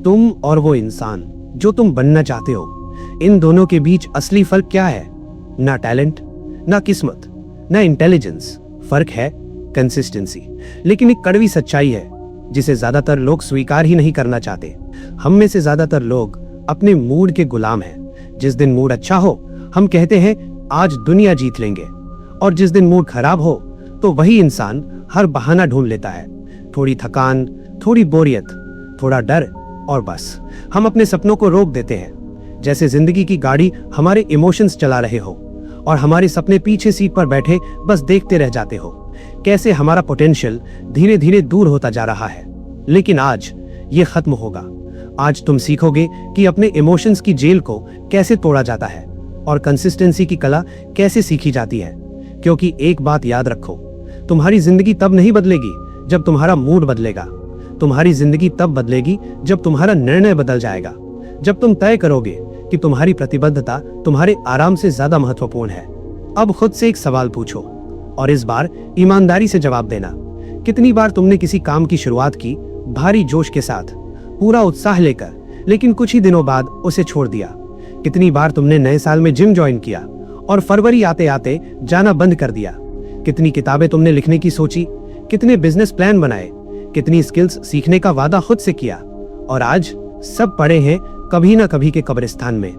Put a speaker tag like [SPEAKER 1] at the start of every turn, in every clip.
[SPEAKER 1] तुम और वो इंसान जो तुम बनना चाहते हो, इन दोनों के बीच असली फर्क क्या है? ना टैलेंट, ना किस्मत, ना इंटेलिजेंस, फर्क है कंसिस्टेंसी। लेकिन एक कड़वी सच्चाई है जिसे ज्यादातर लोग स्वीकार ही नहीं करना चाहते। हम में से ज्यादातर लोग अपने मूड के गुलाम हैं। जिस दिन मूड अच्छा हो हम कहते हैं आज दुनिया जीत लेंगे, और जिस दिन मूड खराब हो तो वही इंसान हर बहाना ढूंढ लेता है। थोड़ी थकान, थोड़ी बोरियत, थोड़ा डर, और बस हम अपने सपनों को रोक देते हैं। जैसे जिंदगी की गाड़ी हमारे इमोशंस चला रहे हो और हमारे सपने पीछे सीट पर बैठे बस देखते रह जाते हो कैसे हमारा पोटेंशियल धीरे धीरे दूर होता जा रहा है। लेकिन आज ये खत्म होगा। आज तुम सीखोगे कि अपने इमोशंस की जेल को कैसे तोड़ा जाता है और कंसिस्टेंसी की कला कैसे सीखी जाती है। क्योंकि एक बात याद रखो, तुम्हारी जिंदगी तब नहीं बदलेगी जब तुम्हारा मूड बदलेगा। तुम्हारी जिंदगी तब बदलेगी जब तुम्हारा निर्णय बदल जाएगा, जब तुम तय करोगे कि तुम्हारी प्रतिबद्धता तुम्हारे आराम से ज्यादा महत्वपूर्ण है। अब खुद से एक सवाल पूछो और इस बार ईमानदारी से जवाब देना। कितनी बार तुमने किसी काम की शुरुआत की भारी जोश के साथ, पूरा उत्साह लेकर, लेकिन कुछ ही दिनों बाद उसे छोड़ दिया? कितनी बार तुमने नए साल में जिम ज्वाइन किया और फरवरी आते आते जाना बंद कर दिया? कितनी किताबें तुमने लिखने की सोची, कितने बिजनेस प्लान बनाए, कितनी स्किल्स सीखने का वादा खुद से किया, और आज सब पड़े हैं कभी ना कभी के कब्रिस्तान में।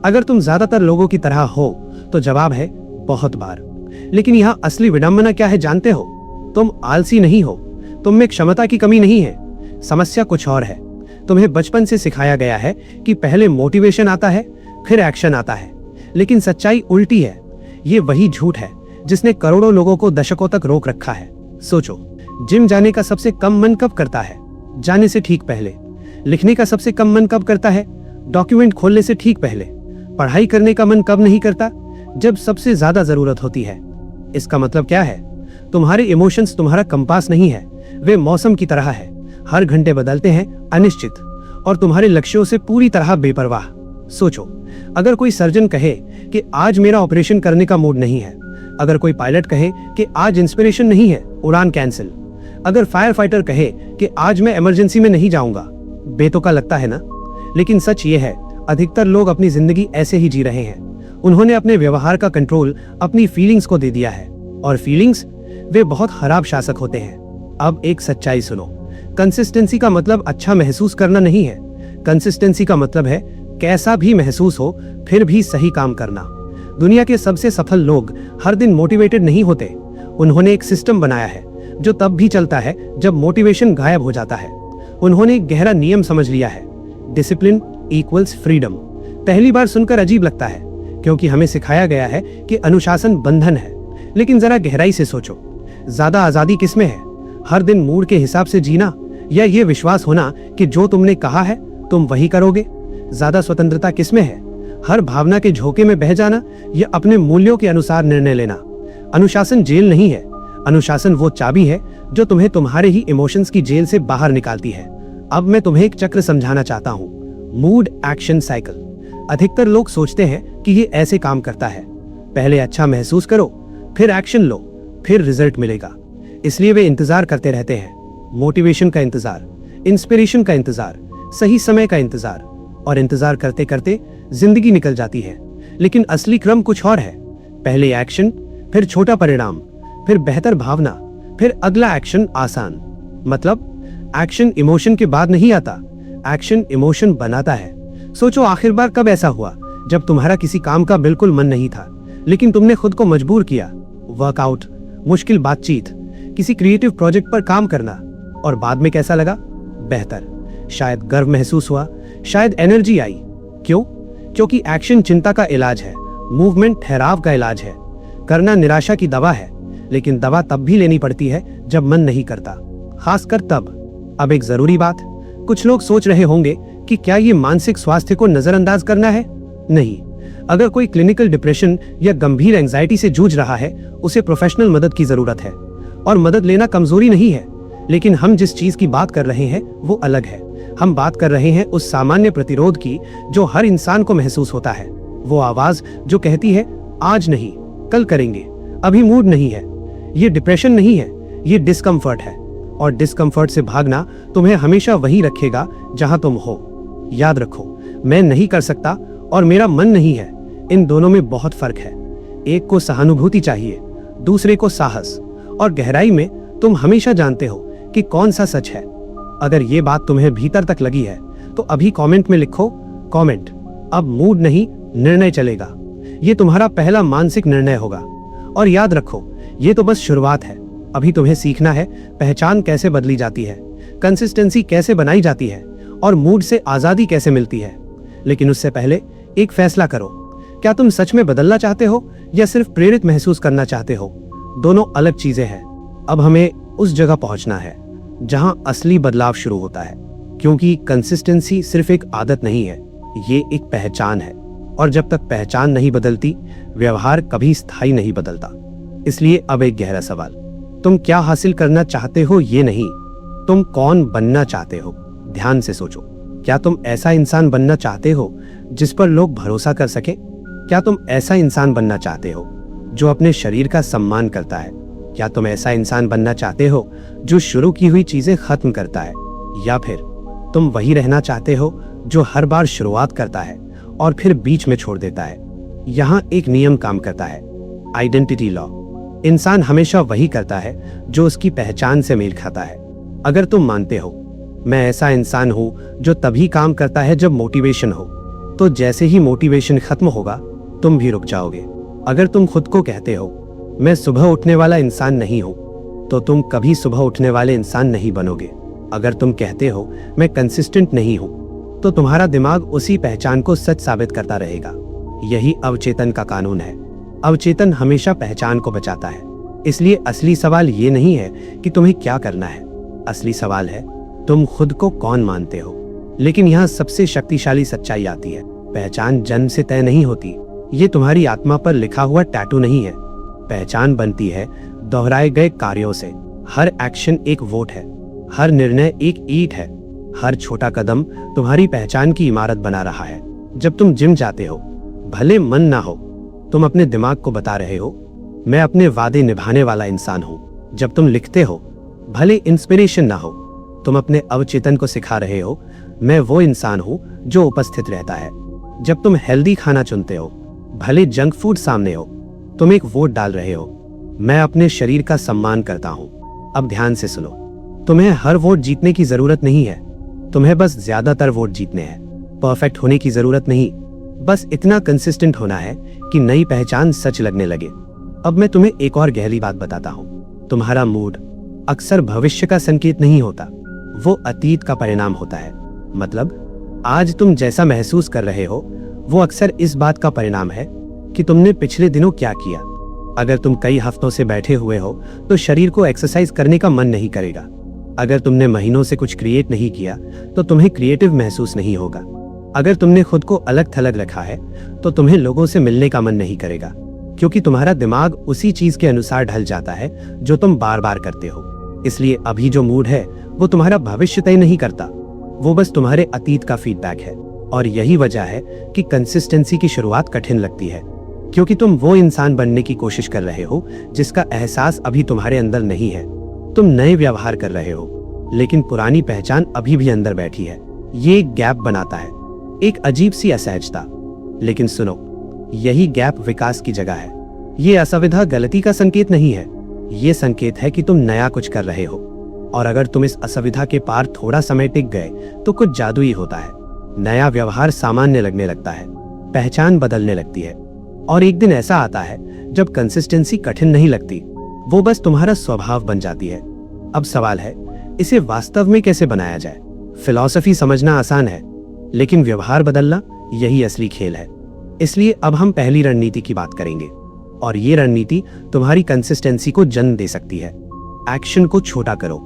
[SPEAKER 1] अगर तुम ज्यादातर लोगों की तरह हो तो जवाब है बहुत बार। लेकिन यहाँ असली विडंबना क्या है जानते हो? तुम आलसी नहीं हो, तुम में क्षमता की कमी नहीं है। समस्या कुछ और है। तुम्हें बचपन से सिखाया गया है कि पहले मोटिवेशन आता है फिर एक्शन आता है, लेकिन सच्चाई उल्टी है। ये वही झूठ है जिसने करोड़ों लोगों को दशकों तक रोक रखा है। सोचो, जिम जाने का सबसे कम मन कब करता है? जाने से ठीक पहले। लिखने का सबसे कम मन कब करता है? डॉक्यूमेंट खोलने से ठीक पहले। पढ़ाई करने का मन कब नहीं करता? जब सबसे ज्यादा जरूरत होती है। इसका मतलब क्या है? तुम्हारे इमोशंस तुम्हारा कंपास नहीं है, वे मौसम की तरह है। हर घंटे बदलते हैं, अनिश्चित, और तुम्हारे लक्ष्यों से पूरी तरह बेपरवाह। सोचो, अगर कोई सर्जन कहे कि आज मेरा ऑपरेशन करने का मूड नहीं है, अगर कोई पायलट कहे कि आज इंस्पिरेशन नहीं है, उड़ान कैंसिल, अगर फायर फाइटर कहे कि आज मैं इमरजेंसी में नहीं जाऊंगा, बेतुका लगता है ना? लेकिन सच ये है, अधिकतर लोग अपनी जिंदगी ऐसे ही जी रहे हैं। उन्होंने अपने व्यवहार का कंट्रोल अपनी फीलिंग्स को दे दिया है, और फीलिंग्स वे बहुत खराब शासक होते हैं। अब एक सच्चाई सुनो, कंसिस्टेंसी का मतलब अच्छा महसूस करना नहीं है। कंसिस्टेंसी का मतलब है कैसा भी महसूस हो फिर भी सही काम करना। दुनिया के सबसे सफल लोग हर दिन मोटिवेटेड नहीं होते। उन्होंने एक सिस्टम बनाया है जो तब भी चलता है जब मोटिवेशन गायब हो जाता है। उन्होंने एक गहरा नियम समझ लिया है, डिसिप्लिन इक्वल्स फ्रीडम। पहली बार सुनकर अजीब लगता है क्योंकि हमें सिखाया गया है कि अनुशासन बंधन है, लेकिन जरा गहराई से सोचो, ज्यादा आजादी किसमें है? हर दिन मूड के हिसाब से जीना, या ये विश्वास होना कि जो तुमने कहा है तुम वही करोगे? ज्यादा स्वतंत्रता किसमें है? हर भावना के झोंके में बह जाना, या अपने मूल्यों के अनुसार निर्णय लेना? अनुशासन जेल नहीं है। अनुशासन वो चाबी है जो तुम्हें तुम्हारे ही इमोशंस की जेल से बाहर निकालती है। अब मैं तुम्हें एक चक्र समझाना चाहता हूँ, मूड एक्शन साइकिल। अधिकतर लोग सोचते हैं कि ये ऐसे काम करता है, पहले अच्छा महसूस करो, फिर एक्शन लो, फिर रिजल्ट मिलेगा। इसलिए वे इंतजार करते रहते हैं, मोटिवेशन का इंतजार, इंस्पिरेशन का इंतजार, सही समय का इंतजार, और इंतजार करते करते जिंदगी निकल जाती है। लेकिन असली क्रम कुछ और है। पहले एक्शन, फिर छोटा परिणाम, फिर बेहतर भावना, फिर अगला एक्शन आसान। मतलब एक्शन इमोशन के बाद नहीं आता, एक्शन इमोशन बनाता है। सोचो, आखिर बार कब ऐसा हुआ जब तुम्हारा किसी काम का बिल्कुल मन नहीं था, लेकिन तुमने खुद को मजबूर किया? वर्कआउट, मुश्किल बातचीत, किसी क्रिएटिव प्रोजेक्ट पर काम करना, और बाद में कैसा लगा? बेहतर। शायद गर्व महसूस हुआ, शायद एनर्जी आई। क्यों? क्योंकि एक्शन चिंता का इलाज है, मूवमेंट ठहराव का इलाज है। करना निराशा की दवा है, लेकिन दवा तब भी लेनी पड़ती है जब मन नहीं करता, खासकर तब। अब एक जरूरी बात, कुछ लोग सोच रहे होंगे कि क्या ये मानसिक स्वास्थ्य को नजरअंदाज करना है? नहीं। अगर कोई क्लिनिकल डिप्रेशन या गंभीर एंजाइटी से जूझ रहा है, उसे प्रोफेशनल मदद की जरूरत है। और मदद लेना कमजोरी नहीं है, लेकिन हम जिस चीज की बात कर रहे हैं वो अलग है। हम बात कर रहे हैं उस सामान्य प्रतिरोध की जो हर इंसान को महसूस होता है। वो आवाज जो कहती है आज नहीं, कल करेंगे, अभी मूड नहीं है। ये डिप्रेशन नहीं है, ये डिस्कम्फर्ट है। और डिस्कम्फर्ट से भागना तुम्हें हमेशा वहीं रखेगा जहां तुम हो। याद रखो, मैं नहीं कर सकता और मेरा मन नहीं है, इन दोनों में बहुत फर्क है। एक को सहानुभूति चाहिए, दूसरे को साहस, और गहराई में तुम हमेशा जानते हो कि कौन सा सच है। अगर ये बात तुम्हें भीतर तक लगी है तो अभी कमेंट में लिखो, कमेंट, अब मूड नहीं निर्णय चलेगा। ये तुम्हारा पहला मानसिक निर्णय होगा। और याद रखो, ये तो बस शुरुआत है। अभी तुम्हें सीखना है पहचान कैसे बदली जाती है, कंसिस्टेंसी कैसे बनाई जाती है और मूड से आजादी कैसे मिलती है। लेकिन उससे पहले एक फैसला करो, क्या तुम सच में बदलना चाहते हो या सिर्फ प्रेरित महसूस करना चाहते हो? दोनों अलग चीजें हैं। अब हमें उस जगह पहुंचना है जहां असली बदलाव शुरू होता है, क्योंकि कंसिस्टेंसी सिर्फ एक आदत नहीं है, ये एक पहचान है। और जब तक पहचान नहीं बदलती, व्यवहार कभी स्थायी नहीं बदलता। इसलिए अब एक गहरा सवाल, तुम क्या हासिल करना चाहते हो ये नहीं, तुम कौन बनना चाहते हो? ध्यान से सोचो, क्या तुम ऐसा इंसान बनना चाहते हो जिस पर लोग भरोसा कर सके? क्या तुम ऐसा इंसान बनना चाहते हो जो अपने शरीर का सम्मान करता है? क्या तुम ऐसा इंसान बनना चाहते हो जो शुरू की हुई चीजें खत्म करता है? या फिर तुम वही रहना चाहते हो जो हर बार शुरुआत करता है और फिर बीच में छोड़ देता है? यहाँ एक नियम काम करता है, आइडेंटिटी लॉ। इंसान हमेशा वही करता है जो उसकी पहचान से मेल खाता है। अगर तुम मानते हो मैं ऐसा इंसान हूं जो तभी काम करता है जब मोटिवेशन हो, तो जैसे ही मोटिवेशन खत्म होगा तुम भी रुक जाओगे। अगर तुम खुद को कहते हो मैं सुबह उठने वाला इंसान नहीं हूं, तो तुम कभी सुबह उठने वाले इंसान नहीं बनोगे। अगर तुम कहते हो मैं कंसिस्टेंट नहीं हूं, तो तुम्हारा दिमाग उसी पहचान को सच साबित करता रहेगा। यही अवचेतन का कानून है। अवचेतन हमेशा पहचान को बचाता है। इसलिए असली सवाल ये नहीं है कि तुम्हें क्या करना है, असली सवाल है तुम खुद को कौन मानते हो। लेकिन यहाँ सबसे शक्तिशाली सच्चाई आती है, पहचान जन्म से तय नहीं होती। ये तुम्हारी आत्मा पर लिखा हुआ टैटू नहीं है। पहचान बनती है दोहराए गए कार्यों से। हर एक्शन एक वोट है, हर निर्णय एक ईंट है, हर छोटा कदम तुम्हारी पहचान की इमारत बना रहा है। जब तुम जिम जाते हो, भले मन ना हो, तुम अपने दिमाग को बता रहे हो मैं अपने वादे निभाने वाला इंसान हूं। जब तुम लिखते हो, भले इंस्पिरेशन ना हो, तुम अपने अवचेतन को सिखा रहे हो मैं वो इंसान हूं जो उपस्थित रहता है। जब तुम हेल्दी खाना चुनते हो, भले जंक फूड सामने हो, तुम एक वोट डाल रहे हो मैं अपने शरीर का सम्मान करता हूं। अब ध्यान से सुनो, तुम्हें हर वोट जीतने की जरूरत नहीं है, तुम्हें बस ज्यादातर वोट जीतने हैं। परफेक्ट होने की जरूरत नहीं, बस इतना कंसिस्टेंट होना है कि नई पहचान सच लगने लगे। अब मैं तुम्हें एक और गहरी बात बताता हूँ, तुम्हारा मूड अक्सर भविष्य का संकेत नहीं होता, वो अतीत का परिणाम होता है। मतलब आज तुम जैसा महसूस कर रहे हो वो अक्सर इस बात का परिणाम है कि तुमने पिछले दिनों क्या किया। अगर तुम कई हफ्तों से बैठे हुए हो तो शरीर को एक्सरसाइज करने का मन नहीं करेगा। अगर तुमने महीनों से कुछ क्रिएट नहीं किया तो तुम्हें क्रिएटिव महसूस नहीं होगा। अगर तुमने खुद को अलग थलग रखा है तो तुम्हें लोगों से मिलने का मन नहीं करेगा, क्योंकि तुम्हारा दिमाग उसी चीज के अनुसार ढल जाता है जो तुम बार बार करते हो। इसलिए अभी जो मूड है वो तुम्हारा भविष्य तय नहीं करता, वो बस तुम्हारे अतीत का फीडबैक है। और यही वजह है कि कंसिस्टेंसी की शुरुआत कठिन लगती है, क्योंकि तुम वो इंसान बनने की कोशिश कर रहे हो जिसका एहसास अभी तुम्हारे अंदर नहीं है। तुम नए व्यवहार कर रहे हो लेकिन पुरानी पहचान अभी भी अंदर बैठी है। ये एक गैप बनाता है, एक अजीब सी असहजता। लेकिन सुनो, यही गैप विकास की जगह है। ये असुविधा गलती का संकेत नहीं है, ये संकेत है कि तुम नया कुछ कर रहे हो। और अगर तुम इस असुविधा के पार थोड़ा समय टिक गए तो कुछ जादुई होता है। नया व्यवहार सामान्य लगने लगता है, पहचान बदलने लगती है। और एक दिन ऐसा आता है जब कंसिस्टेंसी कठिन नहीं लगती, वो बस तुम्हारा स्वभाव बन जाती है। अब सवाल है, इसे वास्तव में कैसे बनाया जाए? फिलॉसफी समझना आसान है, लेकिन व्यवहार बदलना यही असली खेल है। इसलिए अब हम पहली रणनीति की बात करेंगे, और ये रणनीति तुम्हारी कंसिस्टेंसी को जन्म दे सकती है। एक्शन को छोटा करो।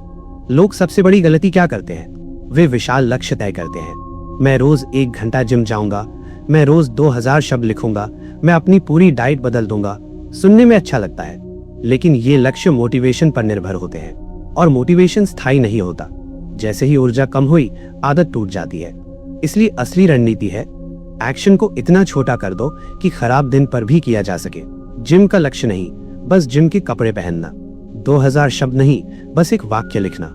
[SPEAKER 1] लोग सबसे बड़ी गलती क्या करते हैं? वे विशाल लक्ष्य तय करते हैं। मैं रोज 1 घंटा जिम जाऊंगा, मैं रोज 2000 शब्द लिखूंगा, मैं अपनी पूरी डाइट बदल दूंगा। सुनने में अच्छा लगता है, लेकिन ये लक्ष्य मोटिवेशन पर निर्भर होते हैं, और मोटिवेशन स्थायी नहीं होता। जैसे ही ऊर्जा कम हुई, आदत टूट जाती है। इसलिए असली रणनीति है, एक्शन को इतना छोटा कर दो कि खराब दिन पर भी किया जा सके। जिम का लक्ष्य नहीं, बस जिम के कपड़े पहनना। 2000 शब्द नहीं, बस एक वाक्य लिखना।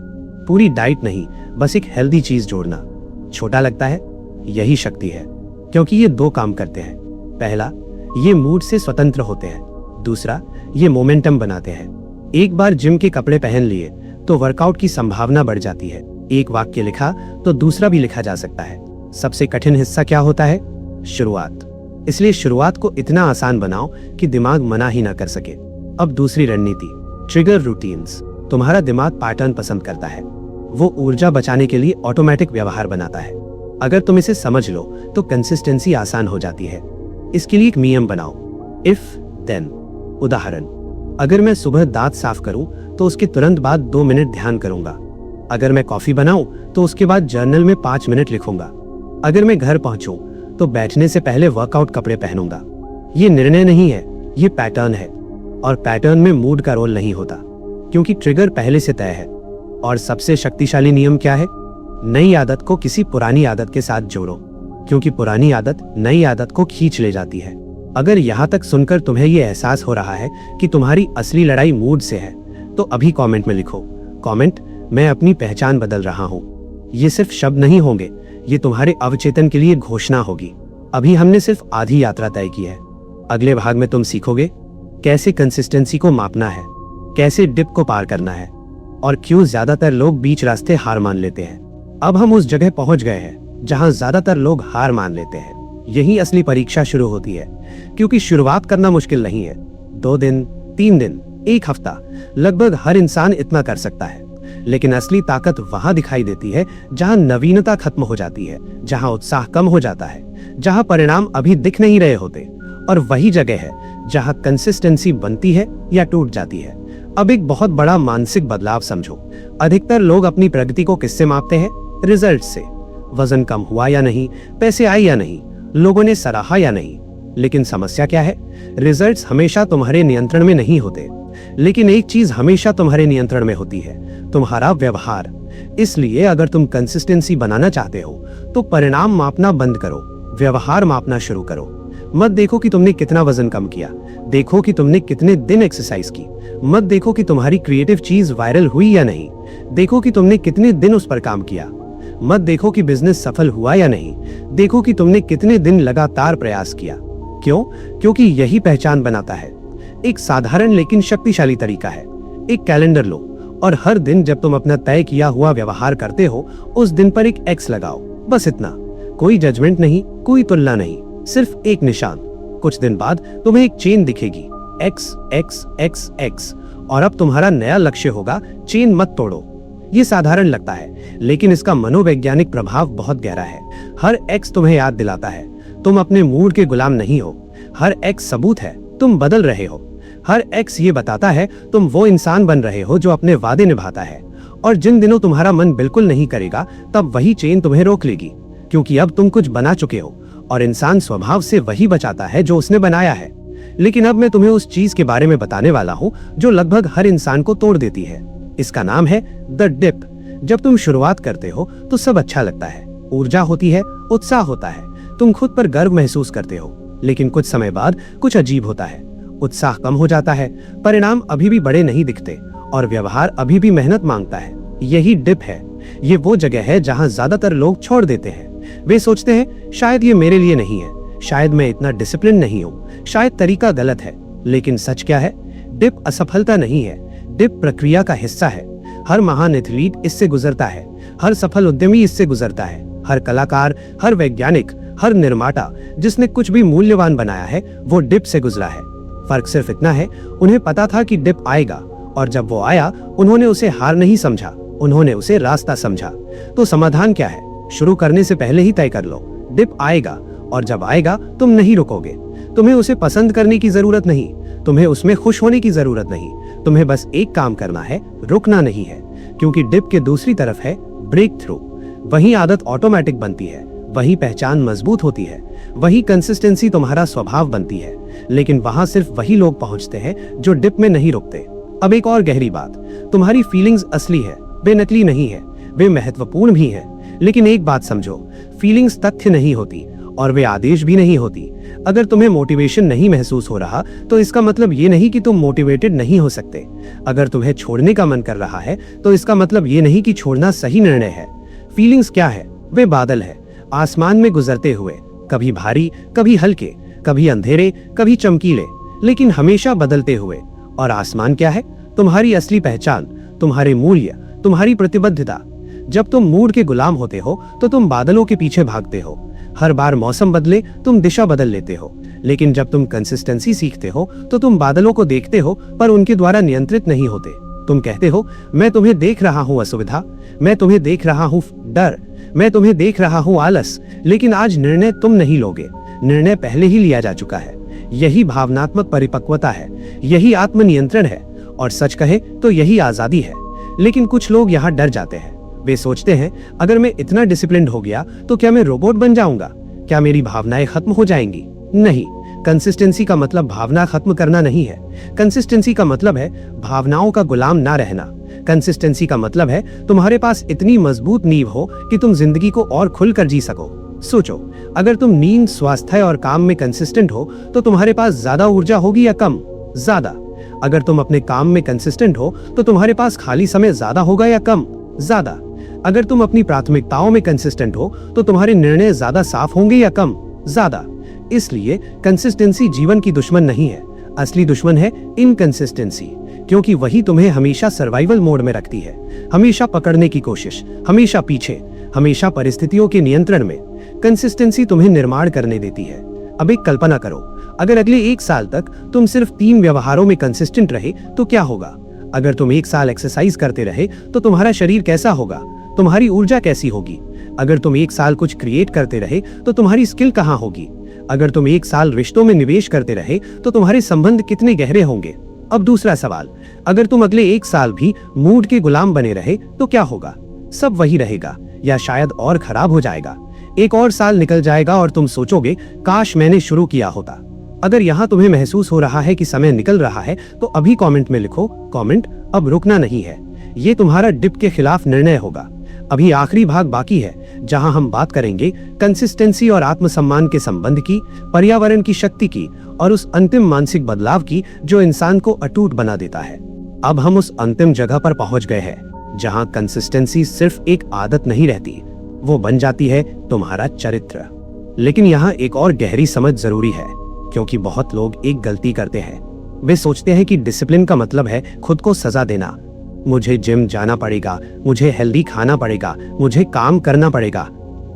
[SPEAKER 1] पूरी डाइट नहीं, बस एक हेल्दी चीज जोड़ना। छोटा लगता है, यही शक्ति है, क्योंकि ये दो काम करते हैं। पहला, ये मूड से स्वतंत्र होते हैं। दूसरा, ये मोमेंटम बनाते हैं। एक बार जिम के कपड़े पहन लिए तो वर्कआउट की संभावना बढ़ जाती है। एक वाक्य लिखा तो दूसरा भी लिखा जा सकता है। सबसे कठिन हिस्सा क्या होता है? शुरुआत। इसलिए शुरुआत को इतना आसान बनाओ कि दिमाग मना ही ना कर सके। अब दूसरी रणनीति, ट्रिगर रूटीन्स। तुम्हारा दिमाग पैटर्न पसंद करता है। वो ऊर्जा बचाने के लिए ऑटोमेटिक व्यवहार बनाता है। अगर तुम इसे समझ लो तो कंसिस्टेंसी आसान हो जाती है। इसके लिए एक नियम बनाओ, इफ देन। उदाहरण, अगर मैं सुबह दांत साफ करूं तो उसके तुरंत बाद 2 मिनट ध्यान करूंगा। अगर मैं कॉफी बनाऊं तो उसके बाद जर्नल में 5 मिनट लिखूंगा। अगर मैं घर पहुंचूं तो बैठने से पहले वर्कआउट कपड़े पहनूंगा। ये निर्णय नहीं है, ये पैटर्न है। और पैटर्न में मूड का रोल नहीं होता, क्योंकि ट्रिगर पहले से तय है। और सबसे शक्तिशाली नियम क्या है? नई आदत को किसी पुरानी आदत के साथ जोड़ो, क्योंकि पुरानी आदत नई आदत को खींच ले जाती है। अगर यहाँ तक सुनकर तुम्हें यह एहसास हो रहा है कि तुम्हारी असली लड़ाई मूड से है, तो अभी कमेंट में लिखो, कमेंट, मैं अपनी पहचान बदल रहा हूँ। ये सिर्फ शब्द नहीं होंगे, ये तुम्हारे अवचेतन के लिए घोषणा होगी। अभी हमने सिर्फ आधी यात्रा तय की है। अगले भाग में तुम सीखोगे कैसे कंसिस्टेंसी को मापना है, कैसे डिप को पार करना है, और क्यों ज्यादातर लोग बीच रास्ते हार मान लेते हैं। अब हम उस जगह पहुंच गए हैं जहां ज्यादातर लोग हार मान लेते हैं। यही असली परीक्षा शुरू होती है, क्योंकि शुरुआत करना मुश्किल नहीं है। 2 दिन, 3 दिन, 1 हफ्ता, लगभग हर इंसान इतना कर सकता है। लेकिन असली ताकत वहां दिखाई देती है जहां नवीनता खत्म हो जाती है, जहां उत्साह कम हो जाता है, जहां परिणाम अभी दिख नहीं रहे होते। और वही जगह है जहां कंसिस्टेंसी बनती है या टूट जाती है। अब एक बहुत बड़ा मानसिक बदलाव समझो। अधिकतर लोग अपनी प्रगति को किससे मापते हैं? रिजल्ट से। वजन कम हुआ या नहीं, पैसे आए या नहीं, लोगों ने सराहा या नहीं। लेकिन समस्या क्या है? रिजल्ट्स हमेशा तुम्हारे नियंत्रण में नहीं होते, लेकिन एक चीज हमेशा तुम्हारे नियंत्रण में होती है, तुम्हारा व्यवहार। इसलिए अगर तुम कंसिस्टेंसी बनाना चाहते हो तो परिणाम मापना बंद करो, व्यवहार मापना शुरू करो। मत देखो कि तुमने कितना वजन कम किया, देखो कि तुमने कितने दिन एक्सरसाइज की। मत देखो कि तुम्हारी क्रिएटिव चीज वायरल हुई या नहीं, देखो कि तुमने कितने दिन उस पर काम किया। मत देखो कि बिजनेस सफल हुआ या नहीं, देखो कि तुमने कितने दिन लगातार प्रयास किया। क्यों? क्योंकि यही पहचान बनाता है। एक साधारण लेकिन शक्तिशाली तरीका है, एक कैलेंडर लो और हर दिन जब तुम अपना तय किया हुआ व्यवहार करते हो, उस दिन पर एक एक्स लगाओ। बस इतना, कोई जजमेंट नहीं, कोई तुलना नहीं, सिर्फ एक निशान। कुछ दिन बाद तुम्हें एक चेन दिखेगी, एक्स एक्स एक्स एक्स, और अब तुम्हारा नया लक्ष्य होगा, चेन मत तोड़ो। ये साधारण लगता है, लेकिन इसका मनोवैज्ञानिक प्रभाव बहुत गहरा है। हर एक्स तुम्हें याद दिलाता है तुम अपने मूड के गुलाम नहीं हो। हर एक्स सबूत है तुम बदल रहे हो। हर एक्स ये बताता है तुम वो इंसान बन रहे हो जो अपने वादे निभाता है। और जिन दिनों तुम्हारा मन बिल्कुल नहीं करेगा, तब वही चेन तुम्हें रोक लेगी, क्योंकि अब तुम कुछ बना चुके हो, और इंसान स्वभाव से वही बचाता है जो उसने बनाया है। लेकिन अब मैं तुम्हें उस चीज के बारे में बताने वाला हूँ जो लगभग हर इंसान को तोड़ देती है। इसका नाम है द डिप। जब तुम शुरुआत करते हो तो सब अच्छा लगता है, ऊर्जा होती है, उत्साह होता है, तुम खुद पर गर्व महसूस करते हो। लेकिन कुछ समय बाद कुछ अजीब होता है, उत्साह कम हो जाता है, परिणाम अभी भी बड़े नहीं दिखते, और व्यवहार अभी भी मेहनत मांगता है। यही डिप है। ये वो जगह है जहां ज्यादातर लोग छोड़ देते हैं। वे सोचते हैं शायद ये मेरे लिए नहीं है, शायद मैं इतना डिसिप्लिन नहीं हूँ, शायद तरीका गलत है। लेकिन सच क्या है? डिप असफलता नहीं है, डिप प्रक्रिया का हिस्सा है। हर महान एथलीट इससे गुजरता है, हर सफल उद्यमी इससे गुजरता है, हर कलाकार, हर वैज्ञानिक, हर निर्माता जिसने कुछ भी मूल्यवान बनाया है, वो डिप से गुजरा है। फर्क सिर्फ इतना है, उन्हें पता था कि डिप आएगा, और जब वो आया उन्होंने उसे हार नहीं समझा, उन्होंने उसे रास्ता समझा। तो समाधान क्या है? शुरू करने से पहले ही तय कर लो, डिप आएगा, और जब आएगा तुम नहीं रुकोगे। तुम्हें उसे पसंद करने की जरूरत नहीं, तुम्हें उसमें खुश होने की जरूरत नहीं, तुम्हें बस एक काम करना है, रुकना नहीं है। क्योंकि डिप के दूसरी तरफ है ब्रेक थ्रू। वही आदत ऑटोमेटिक बनती है, वही पहचान मजबूत होती है, वही कंसिस्टेंसी तुम्हारा स्वभाव बनती है। लेकिन वहां सिर्फ वही लोग पहुंचते हैं जो डिप में नहीं रुकते। अब एक और गहरी बात, तुम्हारी फीलिंग्स असली है, वे नकली नहीं है, वे महत्वपूर्ण भी है। लेकिन एक बात समझो, फीलिंग्स तथ्य नहीं होती और वे आदेश भी नहीं होती। अगर तुम्हें मोटिवेशन नहीं महसूस हो रहा तो इसका मतलब ये नहीं कि तुम मोटिवेटेड नहीं हो सकते। अगर तुम्हें छोड़ने का मन कर रहा है तो इसका मतलब ये नहीं कि छोड़ना सही निर्णय है। फीलिंग्स क्या है? वे बादल है। आसमान में गुजरते हुए, कभी भारी, कभी हल्के, कभी अंधेरे, कभी चमकीले, लेकिन हमेशा बदलते हुए। और आसमान क्या है? तुम्हारी असली पहचान, तुम्हारे मूल्य, तुम्हारी प्रतिबद्धता। जब तुम मूड के गुलाम होते हो तो तुम बादलों के पीछे भागते हो। हर बार मौसम बदले तुम दिशा बदल लेते हो। लेकिन जब तुम कंसिस्टेंसी सीखते हो तो तुम बादलों को देखते हो पर उनके द्वारा नियंत्रित नहीं होते। तुम कहते हो, मैं तुम्हें देख रहा हूँ असुविधा, मैं तुम्हें देख रहा हूँ डर, मैं तुम्हें देख रहा हूँ आलस, लेकिन आज निर्णय तुम नहीं लोगे, निर्णय पहले ही लिया जा चुका है। यही भावनात्मक परिपक्वता है, यही आत्मनियंत्रण है, और सच कहे तो यही आजादी है। लेकिन कुछ लोग यहाँ डर जाते हैं। वे सोचते हैं, अगर मैं इतना डिसिप्लिन्ड हो गया तो क्या मैं रोबोट बन जाऊंगा? क्या मेरी भावनाएं खत्म हो जाएंगी? नहीं, कंसिस्टेंसी का मतलब भावना खत्म करना नहीं है। कंसिस्टेंसी का मतलब है भावनाओं का गुलाम ना रहना। कंसिस्टेंसी का मतलब है तुम्हारे पास इतनी मजबूत नींव हो कि तुम जिंदगी को और खुलकर जी सको। सोचो, अगर तुम नींद, स्वास्थ्य और काम में कंसिस्टेंट हो तो तुम्हारे पास ज्यादा ऊर्जा होगी या कम? ज्यादा। अगर तुम अपने काम में कंसिस्टेंट हो तो तुम्हारे पास खाली समय ज्यादा होगा या कम? ज्यादा। अगर तुम अपनी प्राथमिकताओं में कंसिस्टेंट हो तो तुम्हारे निर्णय ज्यादा साफ होंगे या कम? ज्यादा। इसलिए कंसिस्टेंसी जीवन की दुश्मन नहीं है, असली दुश्मन है इनकंसिस्टेंसी, क्योंकि वही तुम्हें हमेशा सर्वाइवल मोड में रखती है, हमेशा पकड़ने की कोशिश, हमेशा पीछे, हमेशा परिस्थितियों के नियंत्रण में। कंसिस्टेंसी तुम्हें निर्माण करने देती है। अब एक कल्पना करो, अगर अगले 1 साल तक तुम सिर्फ 3 व्यवहारों में कंसिस्टेंट रहे तो क्या होगा? अगर तुम 1 साल एक्सरसाइज करते रहे तो तुम्हारा शरीर कैसा होगा? तुम्हारी ऊर्जा कैसी होगी? अगर तुम 1 साल कुछ क्रिएट करते रहे तो तुम्हारी स्किल कहाँ होगी? अगर तुम 1 साल रिश्तों में निवेश करते रहे तो तुम्हारे संबंध कितने गहरे होंगे? अब दूसरा सवाल, अगर तुम अगले 1 साल भी मूड के गुलाम बने रहे तो क्या होगा? सब वही रहेगा या शायद और खराब हो जाएगा। 1 और साल निकल जाएगा और तुम सोचोगे, काश मैंने शुरू किया होता। अगर यहाँ तुम्हें महसूस हो रहा है कि समय निकल रहा है तो अभी कमेंट में लिखो, कमेंट अब रुकना नहीं है। ये तुम्हारा डिप के खिलाफ निर्णय होगा। अभी आखिरी भाग बाकी है जहां हम बात करेंगे कंसिस्टेंसी और आत्मसम्मान के संबंध की, पर्यावरण की शक्ति की, और उस अंतिम मानसिक बदलाव की जो इंसान को अटूट बना देता है। अब हम उस अंतिम जगह पर पहुंच गए हैं जहां कंसिस्टेंसी सिर्फ एक आदत नहीं रहती, वो बन जाती है तुम्हारा चरित्र। लेकिन यहाँ एक और गहरी समझ जरूरी है, क्योंकि बहुत लोग एक गलती करते हैं। वे सोचते हैं कि डिसिप्लिन का मतलब है खुद को सजा देना। मुझे जिम जाना पड़ेगा, मुझे हेल्दी खाना पड़ेगा, मुझे काम करना पड़ेगा।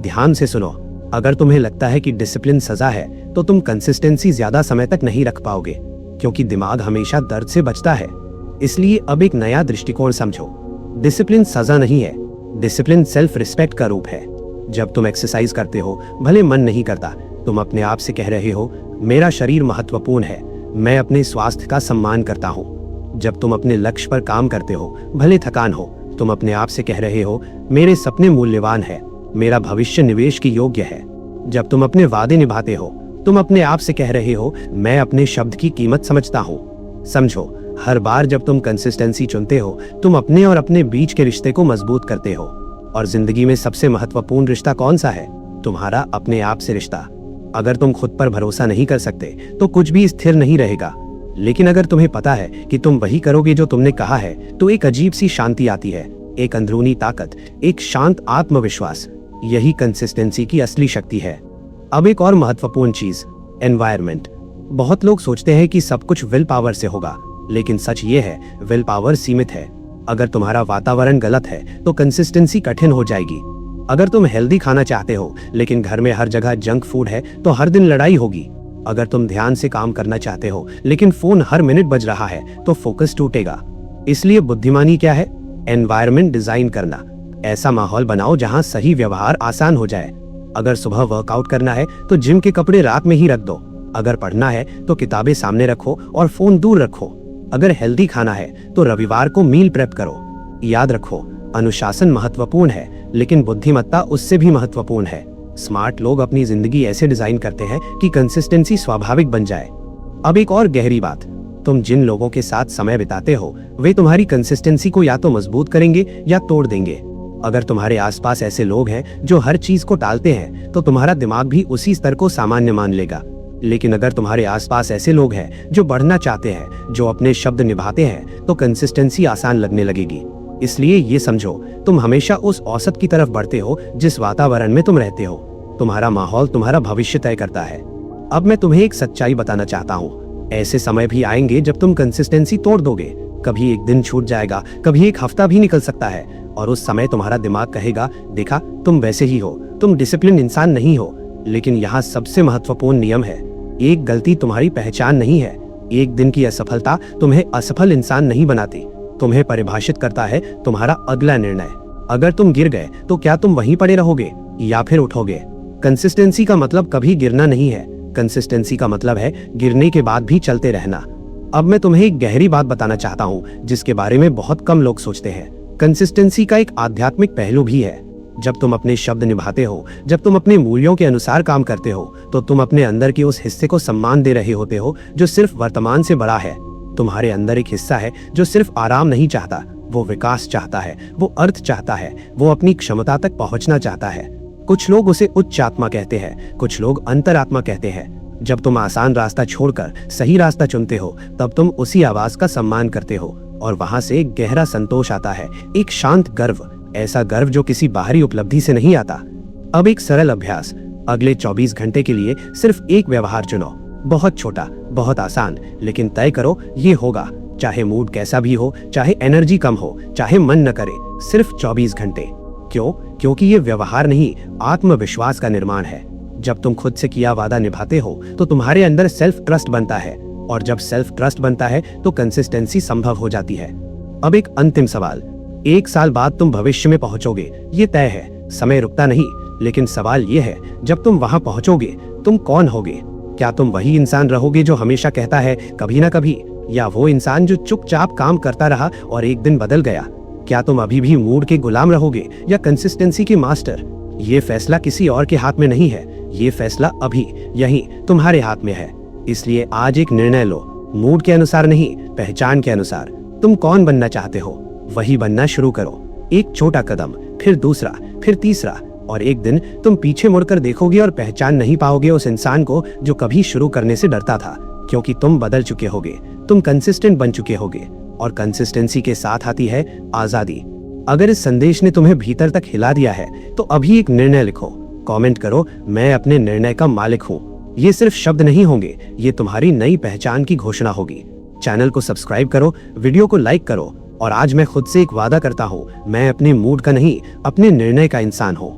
[SPEAKER 1] ध्यान से सुनो, अगर तुम्हें लगता है कि डिसिप्लिन सजा है तो तुम कंसिस्टेंसी ज्यादा समय तक नहीं रख पाओगे, क्योंकि दिमाग हमेशा दर्द से बचता है। इसलिए अब एक नया दृष्टिकोण समझो। डिसिप्लिन सजा नहीं है, डिसिप्लिन सेल्फ रिस्पेक्ट का रूप है। जब तुम एक्सरसाइज करते हो, भले मन नहीं करता, तुम अपने आप से कह रहे हो, मेरा शरीर महत्वपूर्ण है, मैं अपने स्वास्थ्य का सम्मान करता हूँ। जब तुम अपने लक्ष्य पर काम करते हो, भले थकान हो, तुम अपने आप से कह रहे हो, मेरे सपने मूल्यवान है, मेरा भविष्य निवेश की योग्य है। जब तुम अपने वादे निभाते हो, तुम अपने आप से कह रहे हो, मैं अपने शब्द की कीमत समझता हूँ। समझो, हर बार जब तुम कंसिस्टेंसी चुनते हो, तुम अपने और अपने बीच के रिश्ते को मजबूत करते हो। और जिंदगी में सबसे महत्वपूर्ण रिश्ता कौन सा है? तुम्हारा अपने आप से रिश्ता। अगर तुम खुद पर भरोसा नहीं कर सकते तो कुछ भी स्थिर नहीं रहेगा। लेकिन अगर तुम्हें पता है कि तुम वही करोगे जो तुमने कहा है, तो एक अजीब सी शांति आती है, एक अंदरूनी ताकत, एक शांत आत्मविश्वास। यही कंसिस्टेंसी की असली शक्ति है। अब एक और महत्वपूर्ण चीज, एनवायरनमेंट। बहुत लोग सोचते हैं कि सब कुछ विल पावर से होगा, लेकिन सच ये है, विल पावर सीमित है। अगर तुम्हारा वातावरण गलत है तो कंसिस्टेंसी कठिन हो जाएगी। अगर तुम हेल्दी खाना चाहते हो लेकिन घर में हर जगह जंक फूड है तो हर दिन लड़ाई होगी। अगर तुम ध्यान से काम करना चाहते हो लेकिन फोन हर मिनट बज रहा है तो फोकस टूटेगा। इसलिए बुद्धिमानी क्या है? एनवायरनमेंट डिजाइन करना। ऐसा माहौल बनाओ जहां सही व्यवहार आसान हो जाए। अगर सुबह वर्कआउट करना है तो जिम के कपड़े रात में ही रख दो। अगर पढ़ना है तो किताबें सामने रखो और फोन दूर रखो। अगर हेल्दी खाना है तो रविवार को मील प्रेप करो। याद रखो, अनुशासन महत्वपूर्ण है, लेकिन बुद्धिमत्ता उससे भी महत्वपूर्ण है। स्मार्ट लोग अपनी जिंदगी ऐसे डिजाइन करते हैं कि कंसिस्टेंसी स्वाभाविक बन जाए। अब एक और गहरी बात, तुम जिन लोगों के साथ समय बिताते हो वे तुम्हारी कंसिस्टेंसी को या तो मजबूत करेंगे या तोड़ देंगे। अगर तुम्हारे आसपास ऐसे लोग हैं जो हर चीज को टालते हैं तो तुम्हारा दिमाग भी उसी स्तर को सामान्य मान लेगा। लेकिन अगर तुम्हारे आसपास ऐसे लोग हैं जो बढ़ना चाहते हैं, जो अपने शब्द निभाते हैं, तो कंसिस्टेंसी आसान लगने लगेगी। इसलिए ये समझो, तुम हमेशा उस औसत की तरफ बढ़ते हो जिस वातावरण में तुम रहते हो। तुम्हारा माहौल तुम्हारा भविष्य तय करता है। अब मैं तुम्हें एक सच्चाई बताना चाहता हूँ, ऐसे समय भी आएंगे जब तुम कंसिस्टेंसी तोड़ दोगे। कभी एक दिन छूट जाएगा, कभी एक हफ्ता भी निकल सकता है, और उस समय तुम्हारा दिमाग कहेगा, देखा तुम वैसे ही हो, तुम डिसिप्लिन इंसान नहीं हो। लेकिन यहाँ सबसे महत्वपूर्ण नियम है, एक गलती तुम्हारी पहचान नहीं है। एक दिन की असफलता तुम्हें असफल इंसान नहीं बनाती, तुम्हें परिभाषित करता है तुम्हारा अगला निर्णय। अगर तुम गिर गए तो क्या तुम वहीं पड़े रहोगे या फिर उठोगे? कंसिस्टेंसी का मतलब कभी गिरना नहीं है, कंसिस्टेंसी का मतलब है गिरने के बाद भी चलते रहना। अब मैं तुम्हें एक गहरी बात बताना चाहता हूँ जिसके बारे में बहुत कम लोग सोचते हैं। कंसिस्टेंसी का एक आध्यात्मिक पहलू भी है। जब तुम अपने शब्द निभाते हो, जब तुम अपने मूल्यों के अनुसार काम करते हो, तो तुम अपने अंदर के उस हिस्से को सम्मान दे रहे होते हो जो सिर्फ वर्तमान से बड़ा है। तुम्हारे अंदर एक हिस्सा है जो सिर्फ आराम नहीं चाहता, वो विकास चाहता है, वो अर्थ चाहता है, वो अपनी क्षमता तक पहुंचना चाहता है। कुछ लोग उसे उच्च आत्मा कहते हैं, कुछ लोग अंतरात्मा कहते हैं। जब तुम आसान रास्ता छोड़कर सही रास्ता चुनते हो, तब तुम उसी आवाज का सम्मान करते हो, और वहां से एक गहरा संतोष आता है, एक शांत गर्व, ऐसा गर्व जो किसी बाहरी उपलब्धि से नहीं आता। अब एक सरल अभ्यास, अगले 24 घंटे के लिए सिर्फ एक व्यवहार चुनो, बहुत छोटा, बहुत आसान, लेकिन तय करो ये होगा, चाहे मूड कैसा भी हो, चाहे एनर्जी कम हो, चाहे मन न करे, सिर्फ 24 घंटे। क्यों? क्योंकि ये व्यवहार नहीं, आत्मविश्वास का निर्माण है। जब तुम खुद से किया वादा निभाते हो तो तुम्हारे अंदर सेल्फ ट्रस्ट बनता है, और जब सेल्फ ट्रस्ट बनता है तो कंसिस्टेंसी संभव हो जाती है। अब एक अंतिम सवाल, 1 साल बाद तुम भविष्य में पहुंचोगे, ये तय है, समय रुकता नहीं। लेकिन सवाल ये है, जब तुम वहां पहुंचोगे तुम कौन होगे? क्या तुम वही इंसान रहोगे जो हमेशा कहता है कभी ना कभी, या वो इंसान जो चुपचाप काम करता रहा और एक दिन बदल गया? क्या तुम अभी भी मूड के गुलाम रहोगे या कंसिस्टेंसी के मास्टर? ये फैसला किसी और के हाथ में नहीं है, ये फैसला अभी यहीं तुम्हारे हाथ में है। इसलिए आज एक निर्णय लो, मूड के अनुसार नहीं, पहचान के अनुसार। तुम कौन बनना चाहते हो वही बनना शुरू करो। एक छोटा कदम, फिर दूसरा, फिर तीसरा, और एक दिन तुम पीछे मुड़कर देखोगे और पहचान नहीं पाओगे उस इंसान को जो कभी शुरू करने से डरता था, क्योंकि तुम बदल चुके होगे, तुम कंसिस्टेंट बन चुके होगे। और कंसिस्टेंसी के साथ आती है आजादी। अगर इस संदेश ने तुम्हें भीतर तक हिला दिया है तो अभी एक निर्णय लिखो, कमेंट करो, मैं अपने निर्णय का मालिक हूँ। ये सिर्फ शब्द नहीं होंगे, ये तुम्हारी नई पहचान की घोषणा होगी। चैनल को सब्सक्राइब करो, वीडियो को लाइक करो, और आज मैं खुद से एक वादा करता हूँ, मैं अपने मूड का नहीं, अपने निर्णय का इंसान हूँ।